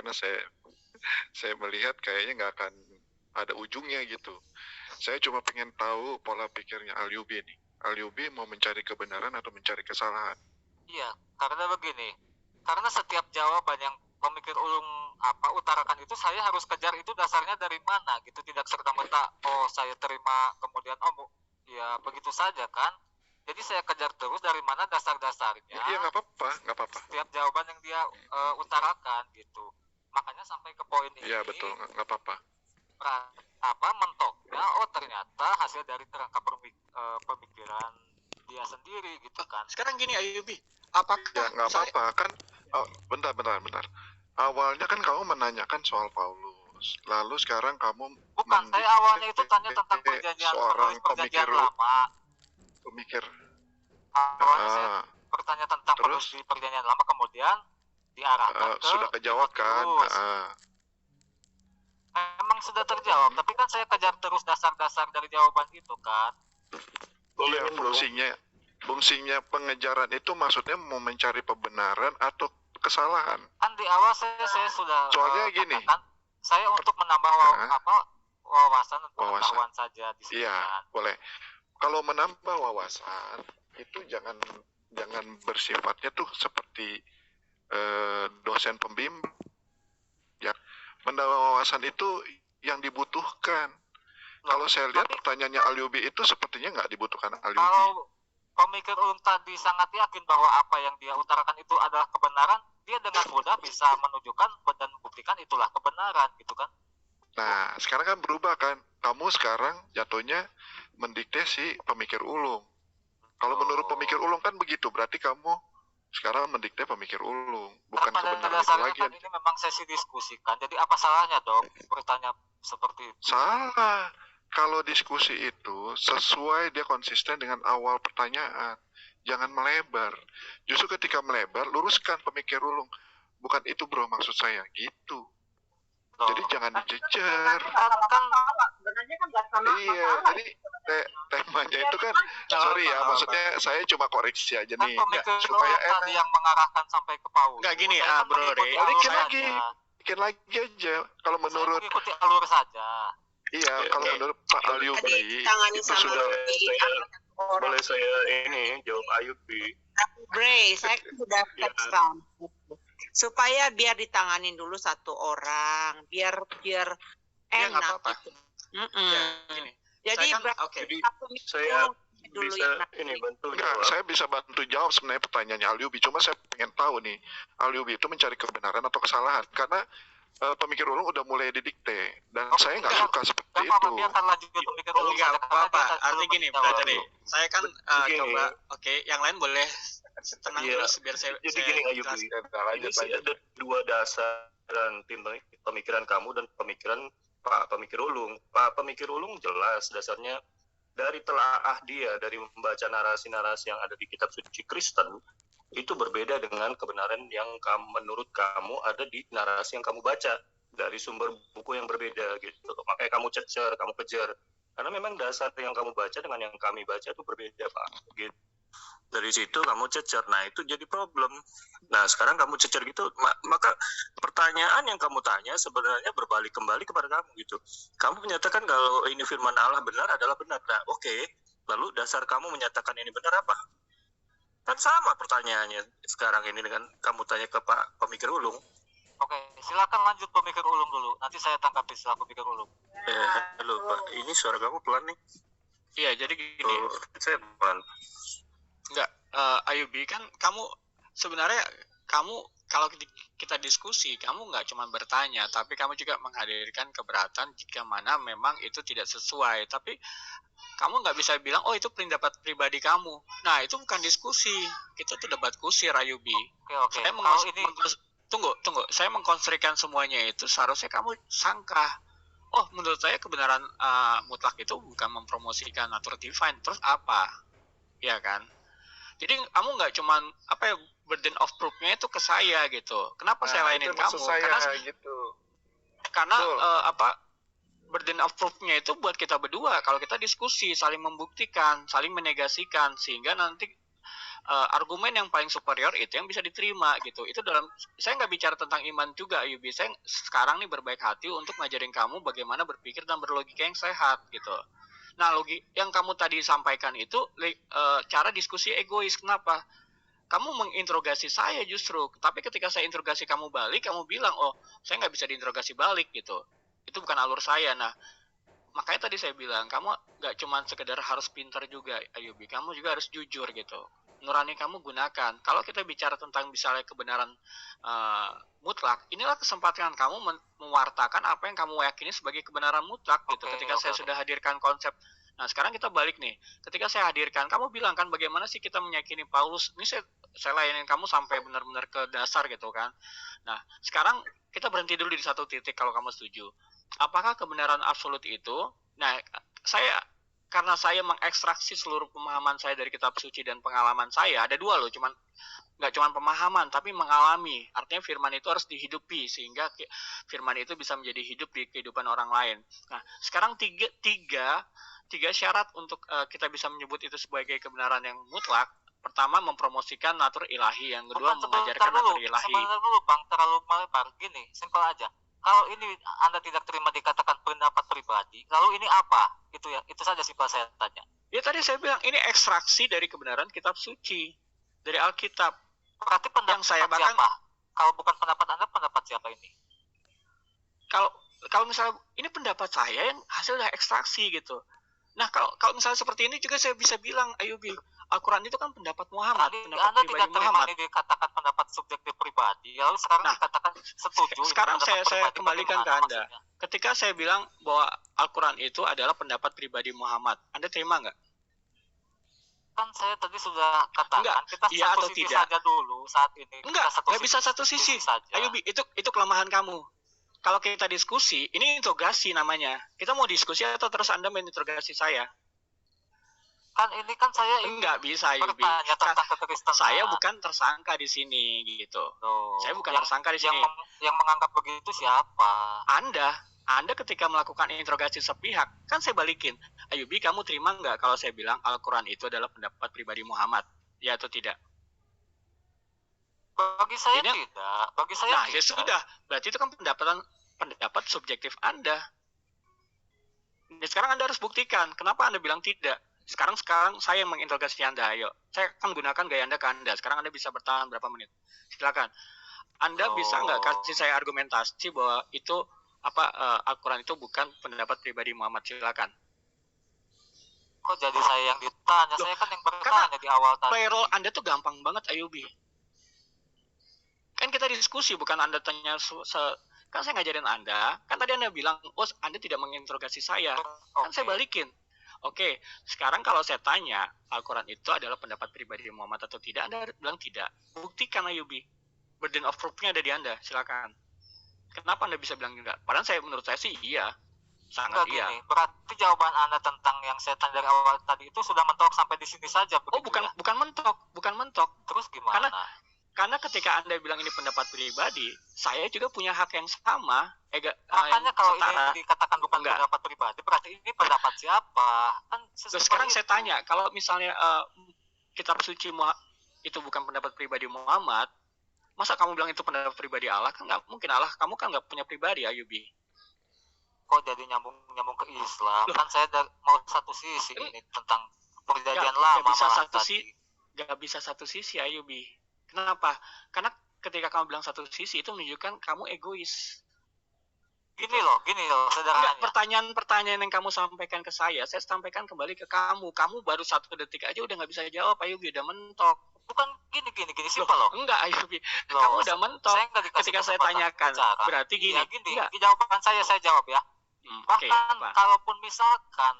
karena saya melihat kayaknya nggak akan ada ujungnya gitu. Saya cuma pengen tahu pola pikirnya Alyubi nih. Alyubi mau mencari kebenaran atau mencari kesalahan? Iya, karena begini. Karena setiap jawaban yang pemikir ulung utarakan itu saya harus kejar itu dasarnya dari mana gitu, tidak serta-merta oh saya terima kemudian ya begitu saja kan. Jadi saya kejar terus dari mana dasar-dasarnya. Iya nggak apa-apa. Setiap jawaban yang dia utarakan gitu. Makanya sampai ke poin ini. Iya betul, nggak apa-apa. Mentoknya ternyata hasil dari kerangka pemikiran dia sendiri gitu kan. Sekarang gini Ayyubi, apakah ya nggak apa-apa kan? Bentar. Awalnya kan kamu menanyakan soal Paulus, lalu sekarang kamu bukan, saya awalnya itu tanya tentang perjanjian lama. Pemikir. Awalnya saya bertanya tentang perjanjian lama, kemudian diarahkan sudah kejawab kan? Memang sudah terjawab, tapi kan saya kejar terus dasar-dasar dari jawaban itu kan. Iya, fungsinya pengejaran itu maksudnya mau mencari kebenaran atau kesalahan. Kan di awal saya sudah soalnya gini, saya untuk menambah wawasan dan pengetahuan saja di sini. Iya, kan? Boleh. Kalau menambah wawasan itu jangan bersifatnya tuh seperti dosen pembimbing. Ya, menambah wawasan itu yang dibutuhkan. Kalau saya lihat pertanyaannya Alyubi itu sepertinya nggak dibutuhkan Alyubi. Kalau pemikir ulung tadi sangat yakin bahwa apa yang dia utarakan itu adalah kebenaran, dia dengan mudah bisa menunjukkan dan membuktikan itulah kebenaran gitu kan. Nah, sekarang kan berubah kan. Kamu sekarang jatuhnya mendikte si pemikir ulung. Kalau menurut pemikir ulung kan begitu, berarti kamu sekarang mendikte pemikir ulung, bukan kebenaran itu lagi. Kan ini memang sesi diskusikan, jadi apa salahnya dong bertanya seperti itu? Salah. Kalau diskusi itu sesuai, dia konsisten dengan awal pertanyaan. Jangan melebar. Justru ketika melebar, luruskan pemikir ulung. Bukan itu bro maksud saya, gitu. Jadi jangan dicecer. Sebenarnya kan nggak sama. Iya, jadi temanya itu kan, sorry ya, maksudnya saya cuma koreksi aja nih, supaya enak. Yang mengarahkan sampai ke Paulus. Nggak gini, bro, bikin lagi aja. Kalau menurut ikuti alur saja. Iya, kalau menurut Pak Alyubi itu sudah boleh saya ini jawab Ayyubi. Bre, saya sudah text down. Supaya biar ditanganin dulu satu orang, biar enak. Ya, gitu. Jadi saya bisa ini bantu jawab. Saya bisa bantu jawab sebenarnya pertanyaannya Alyubi. Cuma saya pengen tahu nih, Alyubi itu mencari kebenaran atau kesalahan? Karena pemikir ulung udah mulai didikte dan saya nggak suka seperti itu. Dia akan lanjut ke pemikir ulung. Nggak apa-apa. Artinya gini, berarti nih. Saya kan coba, yang lain boleh tenang dulu biar saya. Jadi gini Ayyubi, ada dua dasaran pemikiran kamu dan pemikiran Pak Pemikir Ulung. Pak Pemikir Ulung jelas dasarnya dari telaah dia, dari membaca narasi-narasi yang ada di kitab suci Kristen, itu berbeda dengan kebenaran yang menurut kamu ada di narasi yang kamu baca dari sumber buku yang berbeda gitu. Makanya kamu kamu kejar. Karena memang dasar yang kamu baca dengan yang kami baca itu berbeda, Pak. Gitu. Dari situ kamu cecer, nah itu jadi problem. Nah sekarang kamu cecer gitu, maka pertanyaan yang kamu tanya sebenarnya berbalik kembali kepada kamu gitu. Kamu menyatakan kalau ini firman Allah benar adalah benar. Nah oke, lalu dasar kamu menyatakan ini benar apa? Kan sama pertanyaannya sekarang ini dengan kamu tanya ke Pak Pemikir Ulung. Oke, silakan lanjut Pemikir Ulung dulu. Nanti saya tanggapi setelah Pemikir Ulung. Halo Pak, ini suara kamu pelan nih. Iya, jadi gini. Saya pelan. Enggak, Ayyubi kan kamu sebenarnya kalau kita diskusi, kamu nggak cuma bertanya, tapi kamu juga menghadirkan keberatan jika mana memang itu tidak sesuai. Tapi kamu nggak bisa bilang, oh itu pendapat pribadi kamu. Nah itu bukan diskusi, kita tuh debat kusir Ayyubi. Oke. Tunggu, saya mengkonstruksikan semuanya itu seharusnya kamu sangka. Oh menurut saya kebenaran mutlak itu bukan mempromosikan nature divine, terus apa? Ya kan? Jadi kamu nggak cuman burden of proof-nya itu ke saya gitu. Kenapa saya lainin kamu? Karena burden of proof-nya itu buat kita berdua. Kalau kita diskusi, saling membuktikan, saling menegasikan, sehingga nanti argumen yang paling superior itu yang bisa diterima gitu. Itu dalam, saya nggak bicara tentang iman juga Ayubi, saya sekarang nih berbaik hati untuk ngajarin kamu bagaimana berpikir dan berlogika yang sehat gitu. Nah, yang kamu tadi sampaikan itu cara diskusi egois. Kenapa? Kamu menginterogasi saya justru, tapi ketika saya interogasi kamu balik, kamu bilang, oh saya nggak bisa diinterogasi balik gitu. Itu bukan alur saya. Nah, makanya tadi saya bilang, kamu nggak cuma sekedar harus pintar juga, Ayubi, kamu juga harus jujur gitu. Nurani kamu gunakan. Kalau kita bicara tentang misalnya kebenaran mutlak, inilah kesempatan kamu mewartakan apa yang kamu yakini sebagai kebenaran mutlak gitu. Ketika saya sudah hadirkan konsep. Nah, sekarang kita balik nih. Ketika saya hadirkan, kamu bilang kan bagaimana sih kita meyakini Paulus. Ini saya layanin kamu sampai benar-benar ke dasar gitu kan. Nah, sekarang kita berhenti dulu di satu titik kalau kamu setuju. Apakah kebenaran absolut itu? Nah, karena saya mengekstraksi seluruh pemahaman saya dari kitab suci dan pengalaman saya, ada dua loh, nggak cuma pemahaman, tapi mengalami. Artinya firman itu harus dihidupi, sehingga firman itu bisa menjadi hidup di kehidupan orang lain. Nah, sekarang tiga syarat untuk kita bisa menyebut itu sebagai kebenaran yang mutlak. Pertama, mempromosikan natur ilahi. Yang kedua, mengajarkan natur ilahi. Sebentar dulu, Bang, terlalu melebar. Gini, simpel aja. Kalau ini Anda tidak terima dikatakan pendapat pribadi, lalu ini apa? Itu saja simpel saya tanya. Ya tadi saya bilang ini ekstraksi dari kebenaran kitab suci, dari Alkitab. Berarti pendapat siapa? Kalau bukan pendapat Anda, pendapat siapa ini? Kalau misalnya ini pendapat saya yang hasil dari ekstraksi gitu. Nah, kalau misalnya seperti ini juga saya bisa bilang, Ayubi, Al-Quran itu kan pendapat Muhammad, pendapat Anda pribadi tidak terima Muhammad. Ini dikatakan pendapat subjektif pribadi, lalu sekarang dikatakan setuju. Sekarang saya kembalikan ke Anda. Maksudnya? Ketika saya bilang bahwa Al-Quran itu adalah pendapat pribadi Muhammad, Anda terima nggak? Kan saya tadi sudah katakan, enggak, kita iya satu atau sisi tidak saja dulu saat ini. Nggak bisa satu sisi. Ayubi, itu kelemahan kamu. Kalau kita diskusi, ini interogasi namanya. Kita mau diskusi atau terus Anda menginterogasi saya? Kan ini kan saya nggak bisa, Ayubi. Saya bukan tersangka di sini gitu. Saya bukan tersangka di sini. Yang menganggap begitu siapa? Anda ketika melakukan interogasi sepihak, kan saya balikin. Ayubi, kamu terima nggak kalau saya bilang Al-Quran itu adalah pendapat pribadi Muhammad? Ya atau tidak? Bagi saya tidak. Bagi saya tidak. Ya sudah. Berarti itu kan pendapat subjektif Anda. Dan sekarang Anda harus buktikan. Kenapa Anda bilang tidak? Sekarang saya yang menginterogasi Anda. Ayo, saya akan gunakan gaya Anda ke Anda. Sekarang Anda bisa bertahan berapa menit? Silakan. Anda bisa nggak kasih saya argumentasi bahwa itu Al-Quran itu bukan pendapat pribadi Muhammad? Silakan. Kok jadi saya yang ditanya? Saya kan yang bertanya di awal tadi. Payroll Anda tuh gampang banget, Ayubi. Kan kita diskusi, bukan Anda tanya kan saya ngajarin Anda. Kan tadi Anda bilang, oh Anda tidak menginterogasi saya. Kan saya balikin. Oke, sekarang kalau saya tanya, Al-Quran itu adalah pendapat pribadi Muhammad atau tidak, Anda bilang tidak. Buktikan, Ayubi. Burden of proof-nya ada di Anda, silakan. Kenapa Anda bisa bilang enggak? Padahal menurut saya sih iya. Sangat iya. Gini, berarti jawaban Anda tentang yang saya tanya dari awal tadi itu sudah mentok sampai di sini saja. Oh, bukan mentok. Terus gimana? Karena ketika Anda bilang ini pendapat pribadi, saya juga punya hak yang sama. Makanya kalau ini dikatakan bukan pendapat pribadi, berarti ini pendapat siapa? Kan sekarang saya tanya, kalau misalnya kitab suci itu bukan pendapat pribadi Muhammad, masa kamu bilang itu pendapat pribadi Allah? Kan nggak mungkin. Allah, kamu kan nggak punya pribadi, Ayubi. Kok jadi nyambung ke Islam? Kan saya mau satu sisi ini tentang perjanjian lama. Gak bisa satu sisi, Ayubi. Kenapa? Karena ketika kamu bilang satu sisi itu menunjukkan kamu egois. Gini loh, sederhananya. Pertanyaan yang kamu sampaikan ke saya sampaikan kembali ke kamu. Kamu baru 1 detik aja udah nggak bisa jawab, Ayubi, udah mentok. Bukan gini, simpel loh. Enggak, Ayubi. Kamu udah mentok. Ketika saya tanyakan, berarti gini. Ya gini, jawaban saya jawab ya. Bahkan kalaupun misalkan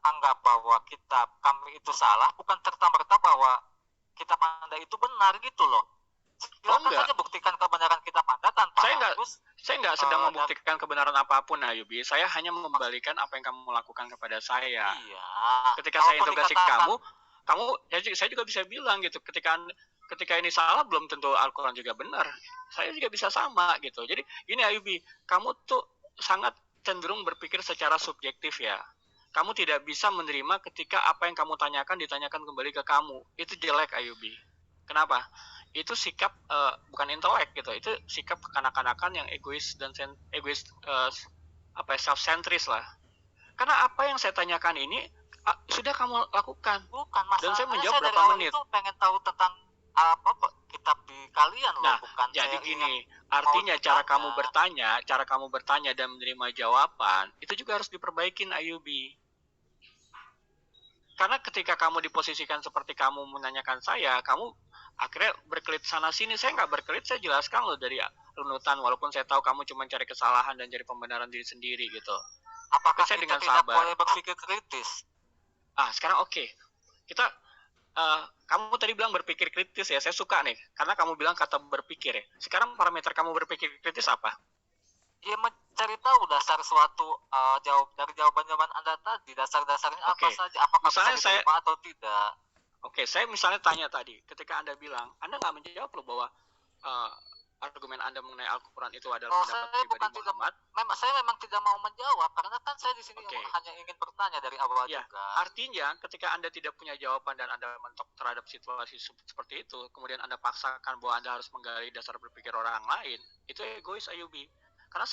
anggap bahwa kami itu salah, bukan serta-merta bahwa kitab Anda itu benar gitu loh. Silakan saja buktikan kebenaran kitab Anda tanpa saya nggak sedang membuktikan kebenaran apapun, Ayubi. Saya hanya membalikan apa yang kamu lakukan kepada saya. Iya. Ketika saya interogasi kamu, saya juga bisa bilang gitu. Ketika ini salah, belum tentu Al-Quran juga benar. Saya juga bisa sama gitu. Jadi gini, Ayubi, kamu tuh sangat cenderung berpikir secara subjektif ya. kamu tidak bisa menerima ketika apa yang kamu tanyakan ditanyakan kembali ke kamu. Itu jelek, Ayubi. Kenapa? Itu sikap bukan intelek gitu. Itu sikap kekanak-kanakan yang egois dan self-centris lah. Karena apa yang saya tanyakan ini sudah kamu lakukan. Bukan Dan saya masalahnya, menjawab saya dari berapa awal menit. itu pengen tahu tentang apa kitab di kalian loh, Nah, bukan jadi saya gini, yang artinya mau cara kamu bertanya dan menerima jawaban itu juga harus diperbaikin, Ayubi. Karena ketika kamu diposisikan seperti kamu menanyakan saya, kamu akhirnya berkelit sana sini. Saya nggak berkelit, saya jelaskan loh dari runutan, walaupun saya tahu kamu cuma cari kesalahan dan cari pembenaran diri sendiri gitu. Apakah Tapi saya kita dengan tidak sabar. boleh berpikir kritis? Sekarang oke. Kita kamu tadi bilang berpikir kritis ya, saya suka nih, karena kamu bilang kata berpikir ya. Sekarang parameter kamu berpikir kritis apa? Ya mencari tahu dasar suatu dari jawaban-jawaban Anda tadi, dasar-dasarnya apa saja, apakah Misalnya bisa diterima atau tidak. Oke, saya misalnya tanya tadi, ketika Anda bilang, Anda nggak menjawab loh bahwa argumen Anda mengenai Al-Quran itu adalah pendapat pribadi Muhammad. Saya memang tidak mau menjawab, karena kan saya di sini hanya ingin bertanya dari awal ya, juga. Artinya, ketika Anda tidak punya jawaban dan Anda mentok terhadap situasi seperti itu, kemudian Anda paksakan bahwa Anda harus menggali dasar berpikir orang lain, itu egois, Ayubi.